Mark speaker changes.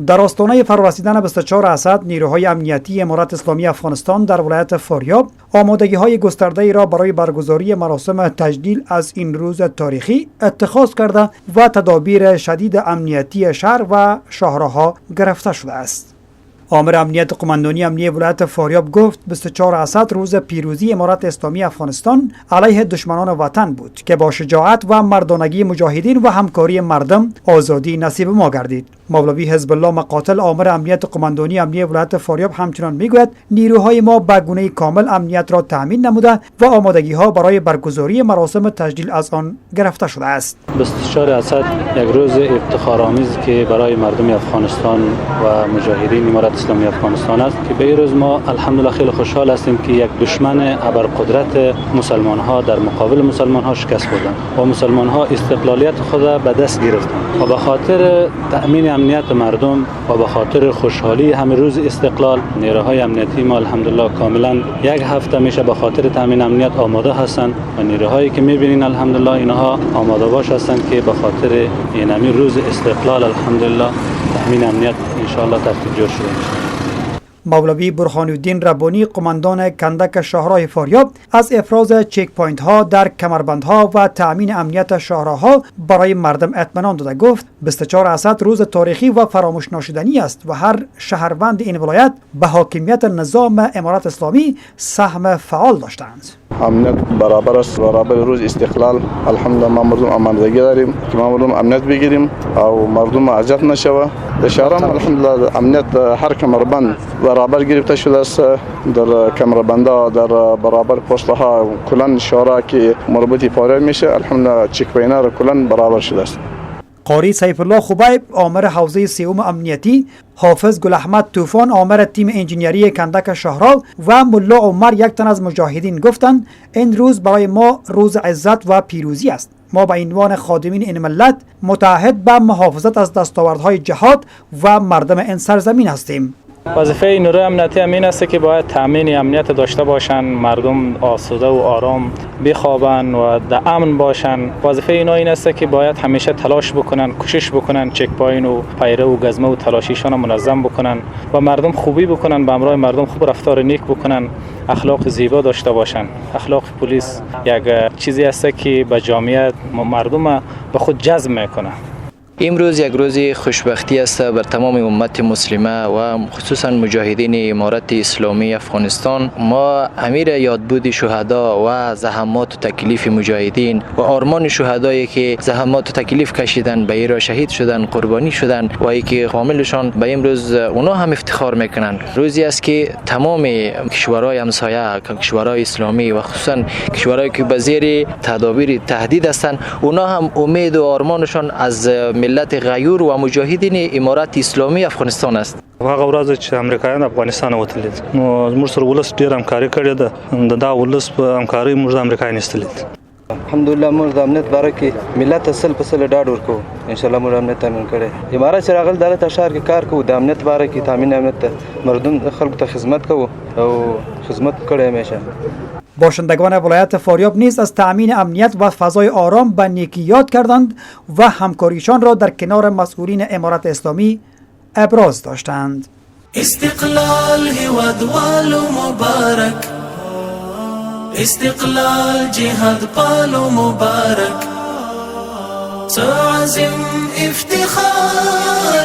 Speaker 1: در آستانه فرارسیدن 24 اسد، نیروهای امنیتی امارت اسلامی افغانستان در ولایت فاریاب آمادگی‌های گسترده‌ای را برای برگزاری مراسم تجلیل از این روز تاریخی اتخاذ کرده و تدابیر شدید امنیتی شهر و شاهراه‌ها گرفته شده است. آمر امنیت قماندانی امنیه ولایت فاریاب گفت 24 اسد روز پیروزی امارت اسلامی افغانستان علیه دشمنان وطن بود که با شجاعت و مردانگی مجاهدین و همکاری مردم آزادی نصیب ما گردید. مولوی حزب الله مقاتل آمر امنیت قماندانی امنیه ولایت فاریاب همچنان میگوید نیروهای ما به گونه کامل امنیت را تامین نموده و آمادگی‌ها برای برگزاری مراسم تجلیل از آن گرفته شده است.
Speaker 2: 24 اسد یک روز افتخارآمیز که برای مردم افغانستان و مجاهدین امارت اسلامی افغانستان است که به این روز ما الحمدلله خیلی خوشحال هستیم که یک دشمن ابرقدرت مسلمان ها در مقابل مسلمان ها شکست خوردند و مسلمان ها استقلالیت خود به دست گرفتند و به خاطر تأمین امنیت مردم و به خاطر خوشحالی همین روز استقلال نیروهای امنیتی ما الحمدلله کاملا یک هفته میشه به خاطر تأمین امنیت آماده هستند و نیروهایی که میبینین الحمدلله اینها آماده باش هستند که به خاطر این روز استقلال الحمدلله تأمین امنیت ان شاء الله ترتیب جور شده.
Speaker 1: مولوی برهان الدین ربانی قماندان کندک شاهراه فاریاب از افراز چک پوینت ها در کمربندها و تأمین امنیت شاهراه‌ها برای مردم اطمینان داده گفت 24 اسد روز تاریخی و فراموش ناشدنی است و هر شهروند این ولایت به حاکمیت نظام امارت اسلامی سهم فعال داشتند.
Speaker 3: امنیت برابر است، برابر روز استقلال الحمدلله ما مردم آمادگی داریم که ما مردم امنیت بگیریم او مردم اذیت نشوه. در شهرام الحمدلله امنیت هر کمربند برابر گرفته شده است، در کمربندها در برابر پست ها کلا شهرها که مربوط فاریاب میشه الحمدلله چک پوینت ها کلا برابر شده است.
Speaker 1: قاری سیف الله خوبیب آمر حوزه سیوم امنیتی، حافظ گل احمد طوفان آمر تیم انجینیری کندک شاهراه و ملا عمر یک تن از مجاهدین گفتند این روز برای ما روز عزت و پیروزی است. ما به عنوان خادمین این ملت متعهد به محافظت از دستاوردهای جهاد و مردم این سرزمین هستیم.
Speaker 4: وظیفه نیروی امنیتی امین است که باید تامین امنیت داشته باشند، مردم آسوده و آرام بخوابند و در امن باشند. وظیفه اینا این است که باید همیشه تلاش بکنن، کوشش بکنن چک پوینت و پیره و گزمه و تلاشیشان منظم بکنن و مردم خوبی بکنن، به همراه مردم خوب رفتار نیک بکنن، اخلاق زیبا داشته باشند. اخلاق پلیس یک چیزی است که به جامعه مردم به خود جذب میکنه.
Speaker 5: امروز یک روز خوشبختی است بر تمام امت مسلمه و خصوصا مجاهدین امارت اسلامی افغانستان. ما امیر یادبود شهدا و زحمات و تکلیف مجاهدین و آرمان شهدایی که زحمات و تکلیف کشیدن به ایران شهید شدن، قربانی شدن و ای که کاملشان به امروز اونا هم افتخار میکنن. روزی است که تمام کشورهای همسایه، کشورهای اسلامی و خصوصا کشورهایی که به زیر تدابیر تهدید هستند، اونا هم امید و آرمانشان از ملت غیور و مجاهدین امارت اسلامی افغانستان است.
Speaker 2: هغه ورځ چې امریکایان افغانستان وتلي نو موږ سره ولس ډیر همکاري کړې ده، دا ولس په همکاري موږ د امریکایان ایستلي.
Speaker 6: الحمدلله موږ د امنیت باره کې ملت اصل په سل ډاډ ورکو، ان شاء الله موږ امنیت تامین کړي. امارت سره غل دغه شهر کې کار کوو، د امنیت باره کې تامین امنیت مردم خلکو ته خدمت کوو او خدمت کړي همیشه.
Speaker 1: باشندگان ولایت فاریاب نیز از تأمین امنیت و فضای آرام به نیکی یاد کردند و همکاریشان را در کنار مسئولین امارت اسلامی ابراز داشتند.
Speaker 7: استقلال هیوادوالو مبارک، استقلال جهاد پالو مبارک، عظیم افتخار